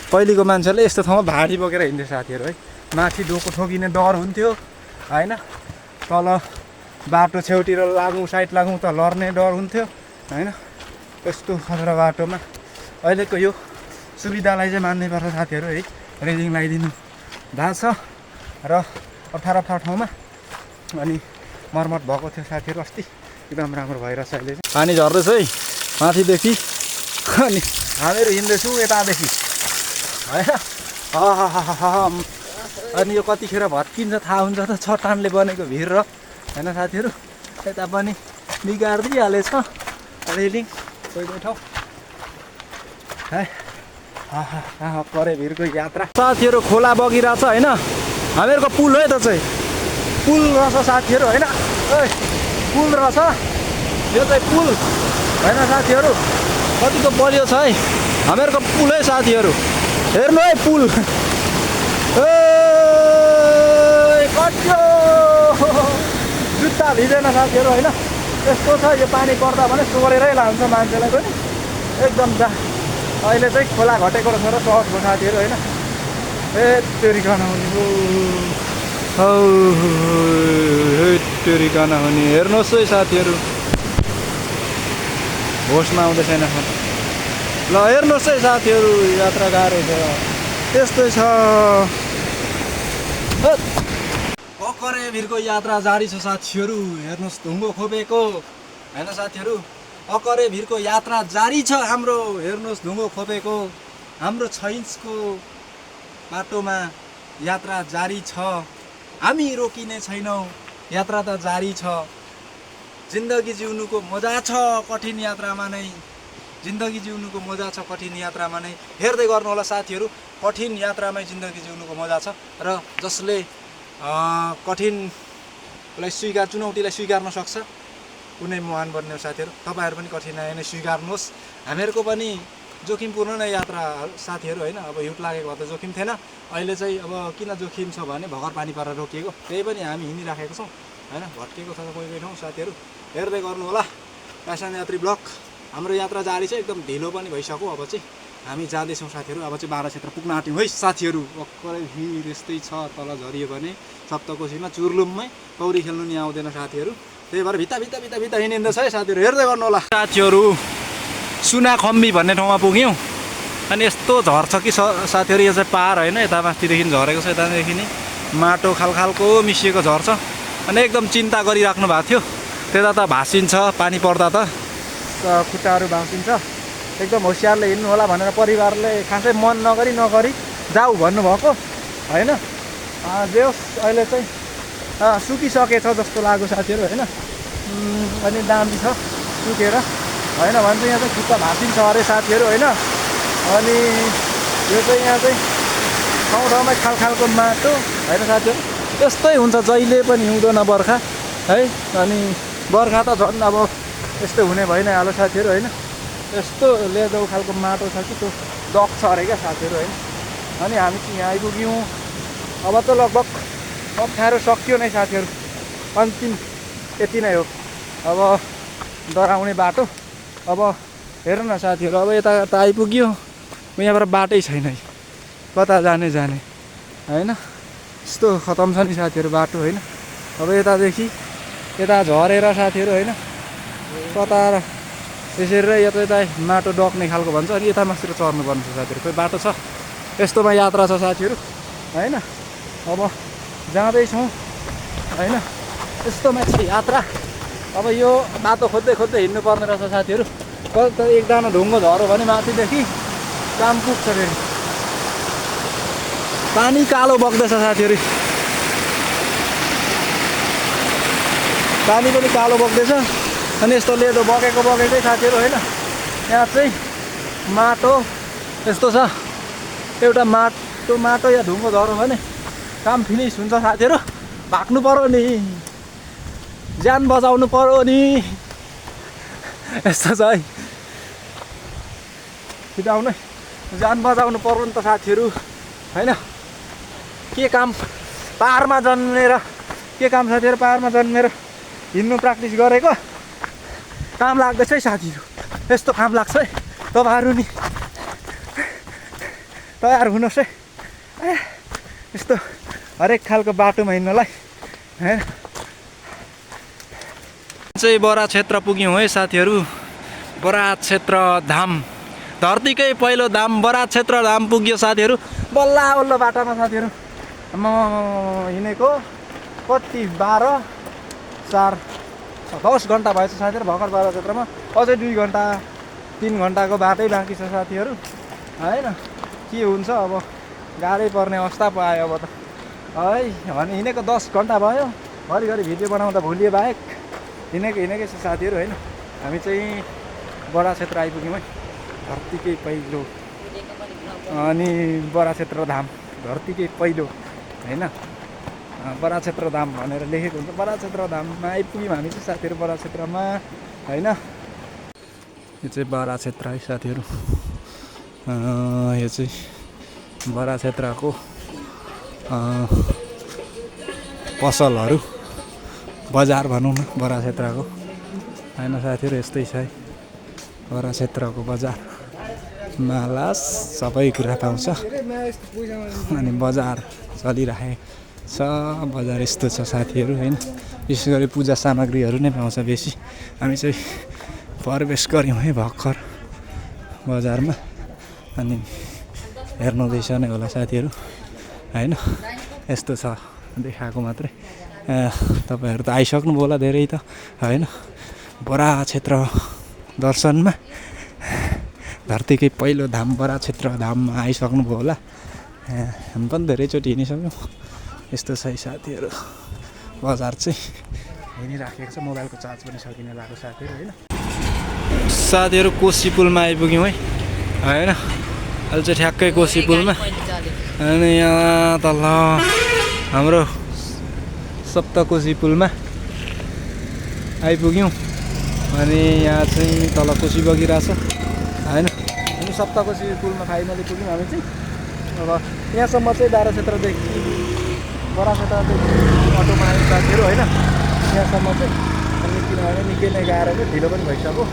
पहिलेको मान्छेहरूले यस्तो ठाउँमा भारी बोकेर हिँड्थ्यो साथीहरू है माथि डोको ठोकिने डर हुन्थ्यो होइन तल बाटो छेउतिर लागौँ साइड लागौँ त लड्ने डर हुन्थ्यो होइन यस्तो खतरा बाटोमा अहिलेको यो सुविधालाई चाहिँ मान्नै पर्छ साथीहरू है रेलिङ लगाइदिनु भएको छ र अप्ठ्यारो ठाउँमा अनि मर्मत भएको थियो साथीहरू अस्ति एकदम राम्रो भइरहेछ अहिले चाहिँ पानी झर्दैछ है माथिदेखि अनि हामीहरू हिँड्दैछौँ यतादेखि होइन अनि यो कतिखेर भत्किन्छ थाहा हुन्छ त चट्टानले बनेको भिर र होइन साथीहरू यता पनि बिगारिदिइहालेछ रेलिङ कोही ठाउँ है अकरेभिरको यात्रा साथीहरू खोला बगिरहेछ होइन हामीहरूको पुल है त चाहिँ पुल रहेछ साथीहरू होइन पुल रहेछ यो चाहिँ पुल होइन साथीहरू कतिको बलियो छ है हामीहरूको पुल है साथीहरू हेर्नु है पुल कट्यो जुत्ता भिजेन साथीहरू होइन यस्तो छ यो पानी पर्दा भने सोरेरै लान्छ मान्छेलाई पनि एकदम अहिले चाहिँ खोला घटेको रहेछ र सहजको साथीहरू होइन तेरिकाना हुने तेरिकाना हुने हेर्नुहोस् है साथीहरू होसमा आउँदै छैन ल हेर्नुहोस् है साथीहरू यात्रा गाह्रो छ त्यस्तै छ अकरेभिरको यात्रा जारी छ साथीहरू हेर्नुहोस् ढुङ्गो खोपेको होइन साथीहरू अकरेभिरको यात्रा जारी छ हाम्रो हेर्नुहोस् ढुङ्गो खोपेको हाम्रो 6 इन्चको बाटोमा यात्रा जारी छ हामी रोकिने छैनौँ यात्रा त जारी छ जिन्दगी जिउनुको मजा छ कठिन यात्रामा नै जिन्दगी जिउनुको मजा छ कठिन यात्रामा नै हेर्दै गर्नु होला साथीहरू कठिन यात्रामै जिन्दगी जिउनुको मजा छ र जसले कठिनलाई चुनौतीलाई स्वीकार्न सक्छ कुनै महान बन्ने साथीहरू तपाईँहरू पनि कठिनाइ नै स्वीकार्नुहोस् हामीहरूको पनि जोखिमपूर्ण नै यात्रा साथीहरू होइन। अब हिउट लागेको भए त जोखिम थिएन, अहिले चाहिँ अब किन जोखिम छ भने भर्खर पानी परेर रोकिएको, त्यही पनि हामी हिँडिराखेको छौँ होइन। भट्केको छ कोही कोही ठाउँ साथीहरू, हेर्दै गर्नु होला। प्यासन यात्री ब्लक, हाम्रो यात्रा जारी छ, एकदम ढिलो पनि भइसक्यो। अब चाहिँ हामी जाँदैछौँ साथीहरू, अब चाहिँ बारा क्षेत्र पुग्न आँट्यौँ है साथीहरू। भर्खरै भिड यस्तै छ, तल झरियो भने सप्तकोशीमा चुर्लुममै पौडी खेल्नु नि आउँदैन साथीहरू, त्यही भएर भित्ता भित्ता भित्ता भित्ता हिँडिँदैछ है साथीहरू, हेर्दै गर्नु होला। साथीहरू सुनाखम्बी भन्ने ठाउँमा पुग्यौँ, अनि यस्तो झर्छ कि साथीहरू, यो चाहिँ पार होइन, यता माथिदेखि झरेको छ, यतादेखि नि माटो खालखालको मिसिएको झर्छ। अनि एकदम चिन्ता गरिराख्नु भएको थियो, त्यता त भासिन्छ पानी पर्दा त खुट्टाहरू भासिन्छ, एकदम होसियारले हिँड्नु होला भनेर परिवारले खासै मन नगरी जाऊ भन्नुभएको होइन। जे होस् अहिले चाहिँ सुकिसकेछ जस्तो लाग्यो साथीहरू होइन। अनि दामी छ सुकेर होइन भने चाहिँ यहाँ चाहिँ खुट्टा भासिन्छ अरे साथीहरू होइन। अनि यो चाहिँ यहाँ चाहिँ ठाउँ ठाउँमा खालखालको माटो होइन साथीहरू, यस्तै हुन्छ जहिले पनि हिउँदो न बर्खा है। अनि बर्खा त झन् अब यस्तो हुने भइ नै हाल्यो साथीहरू होइन। यस्तो लेदो खालको माटो छ कि त्यो दक्छ अरे क्या साथीहरू होइन। अनि हामी चाहिँ यहाँ आइपुग्यौँ, अब त लगभग अप्ठ्यारो सकियो नै साथीहरू, अन्तिम यति नै हो अब डराउने बाटो। अब हेर्नु न साथीहरू, अब यता त आइपुग्यो, यहाँबाट बाटै छैन, कता जाने होइन। यस्तो खतम छ नि साथीहरू बाटो होइन। अब यतादेखि यता झरेर साथीहरू होइन, कता त्यसरी यता माटो डक्ने खालको भन्छ, अनि यता मासतिर चढ्नुपर्ने छ साथीहरू, खोइ बाटो छ, यस्तोमा यात्रा छ साथीहरू होइन। अब जाँदैछौँ होइन, यस्तोमा छ यात्रा। अब यो बाटो खोज्दै खोज्दै हिँड्नु पर्ने रहेछ साथीहरू। कता एकजना ढुङ्गो झऱ्यो भने माथिदेखि काम पुग्छ फेरि। पानी कालो बग्दैछ साथीहरू, पानी पनि कालो बग्दैछ। अनि यस्तो लेदो बगेकै साथीहरू होइन। यहाँ चाहिँ माटो यस्तो छ, एउटा माटो या ढुङ्गो झऱ्यो भने काम फिनिस हुन्छ साथीहरू। भाग्नु पर्यो नि, ज्यान बचाउनु पर्यो नि, यस्तो छ है। छिटाउनु ज्यान बचाउनु पर्यो नि त साथीहरू होइन। के काम पाहाडमा जन्मेर, के काम साथीहरू, पाहाडमा जन्मेर हिँड्नु प्र्याक्टिस गरेको काम लाग्दैछ है साथीहरू। यस्तो काम लाग्छ है, तपाईँहरू नि तयार हुनुहोस् है। यस्तो हरेक खालको बाटोमा हिँड्नलाई होइन। चाहिँ बराक क्षेत्र पुग्यौँ है साथीहरू, बराक क्षेत्र धाम, धरतीकै पहिलो धाम बराक क्षेत्र धाम पुग्यो साथीहरू। बल्ल बल्ल बाटामा साथीहरू म हिँडेको कति 10 घन्टा भएछ साथीहरू भर्खर बराक क्षेत्रमा। अझै 2 घन्टा 3 घन्टाको बाटै बाँकी छ साथीहरू होइन। के हुन्छ अब, गाह्रै पर्ने अवस्था पो आयो अब त है। भने हिँडेको 10 घन्टा भयो, घरिघरि भिडियो बनाउँदा भुलिए बाहेक हिँडेकै छ साथीहरू होइन। हामी चाहिँ बराक क्षेत्र आइपुग्यौँ है, धरतीकै पहिलो, अनि बराक क्षेत्र धाम धरतीकै पहिलो होइन। बराक क्षेत्र धाम भनेर लेखेको हुन्छ, बराक क्षेत्र धाममा आइपुग्यौँ हामी चाहिँ साथीहरू बराक क्षेत्रमा होइन। यो चाहिँ बराक क्षेत्र है साथीहरू। यो चाहिँ बराक क्षेत्रको पसलहरू, बजार भनौँ न बराक क्षेत्रको होइन साथीहरू। यस्तै छ है बराक क्षेत्रको बजार, मालास सबै कुरा पाउँछ। अनि बजार चलिरहेको छ, बजार यस्तो छ साथीहरू होइन। विशेष गरी पूजा सामग्रीहरू नै पाउँछ बेसी। हामी चाहिँ प्रवेश गऱ्यौँ है भर्खर बजारमा, अनि हेर्नुहुँदैछ नै होला साथीहरू होइन। यस्तो छ, देखाएको मात्रै, तपाईँहरू त आइसक्नुभयो होला धेरै त होइन। बराक क्षेत्र दर्शनमा धरतीकै पहिलो धाम बराक क्षेत्र धाममा आइसक्नुभयो होला। हामी पनि धेरैचोटि हिँडिसक्यौँ। यस्तो छ साथीहरू बजार चाहिँ, हिँडिराखेको छ। मोबाइलको चार्ज पनि सकिन लाग्यो साथीहरू होइन। साथीहरू कोशी पुलमा आइपुग्यौँ है होइन। अहिले चाहिँ ठ्याक्कै कोशी पुलमा, अनि यहाँ तल हाम्रो सप्तकोशी पुलमा आइपुग्यौँ। अनि यहाँ चाहिँ तल कोशी बगिरहेछ होइन। अनि अनि सप्तकोशी पुलमा फाइनली पुग्यौँ हामी चाहिँ। अब यहाँसम्म चाहिँ बाह्र क्षेत्रदेखि बडा क्षेत्रदेखि अटोमा आयो साथीहरू होइन, यहाँसम्म चाहिँ। अनि किनभने निकै नै गाह्रो थियो, ढिलो पनि भइसक्यो।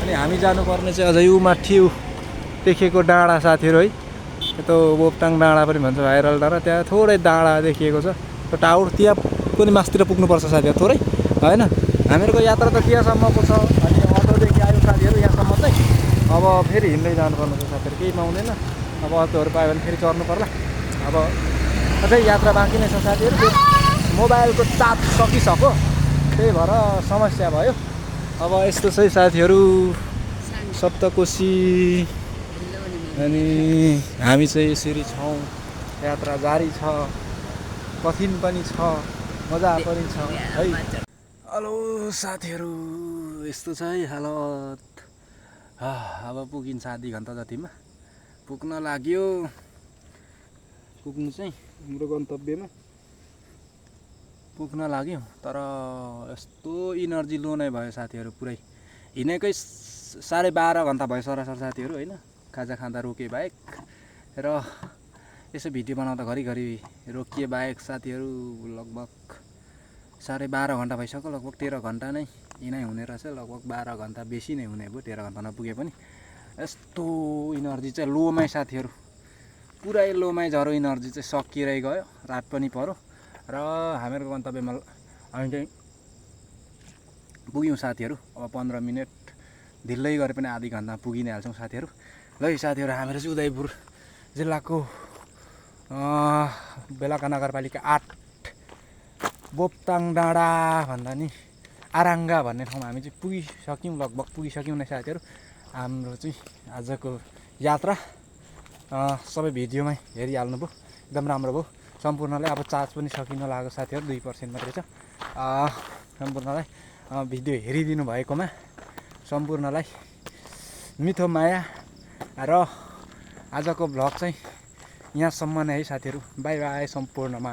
अनि हामी जानुपर्ने चाहिँ अझै ऊ माथि देखिएको डाँडा साथीहरू है, त्यो बोपटाङ डाँडा पनि भन्छ, भाइरल डाँडा। त्यहाँ थोरै डाँडा देखिएको छ, त्यो टावर त्यहाँ पनि मास्तिर पुग्नुपर्छ साथीहरू थोरै होइन। हामीहरूको यात्रा त त्यहाँसम्मको छ। अनि अटोदेखि आयो साथीहरू यहाँसम्म चाहिँ। अब फेरि हिँड्दै जानुपर्ने छ साथीहरू, केही पाउँदैन। अब अटोहरू पायो भने फेरि चढ्नु पर्ला। अब अझै यात्रा बाँकी नै छ साथीहरू। त्यो मोबाइलको चार्ज सकिसक्यो, त्यही भएर समस्या भयो। अब यस्तो चाहिँ साथीहरू सप्तकोशी। अनि हामी चाहिँ यसरी छौँ, यात्रा जारी छ, कठिन पनि छ, मजा पनि छ है। हेलो साथीहरू, यस्तो छ है हालत। अब पुगिन्छ आधी घन्टा जतिमा पुग्न लाग्यो। पुग्नु चाहिँ हाम्रो गन्तव्यमा पुग्न लाग्यो। तर यस्तो इनर्जी लो नै भयो साथीहरू, पुरै हिँडेकै 12.5 घन्टा भयो सरासर साथीहरू होइन, खाजा खाँदा रोके बाहेक। र यसो भिडियो बनाउँदा घरिघरि रोकिए बाहेक साथीहरू लगभग 12.5 घन्टा भइसक्यो। लगभग 13 घन्टा नै यिनै हुने रहेछ, लगभग 12 घन्टा बेसी नै हुने भयो, 13 घन्टा नपुगे पनि। यस्तो इनर्जी चाहिँ लोमै साथीहरू, पुरै लोमै झरो इनर्जी चाहिँ सकिएर गयो। रात पनि पर्यो र हामीहरूको गन्तव्यमा हामी चाहिँ पुग्यौँ साथीहरू। अब 15 मिनट ढिलै गरे पनि आधी घन्टा पुगि नै हाल्छौँ साथीहरू। ल साथीहरू, हाम्रो चाहिँ उदयपुर जिल्लाको बेलका नगरपालिका 8 बोपटाङ डाँडा भन्दा नि आराङ्गा भन्ने ठाउँमा हामी चाहिँ पुगिसक्यौँ, लगभग पुगिसक्यौँ नै साथीहरू। हाम्रो चाहिँ आजको यात्रा सबै भिडियोमै हेरिहाल्नुभयो, एकदम राम्रो भयो सम्पूर्णलाई। अब चार्ज पनि सकिन लाग्यो साथीहरू, 2% मात्रै छ। सम्पूर्णलाई भिडियो हेरिदिनु भएकोमा सम्पूर्णलाई मिठो माया। र आजको भ्लग चाहिँ यहाँसम्म नै है साथीहरू। बाई बाई सम्पूर्णमा।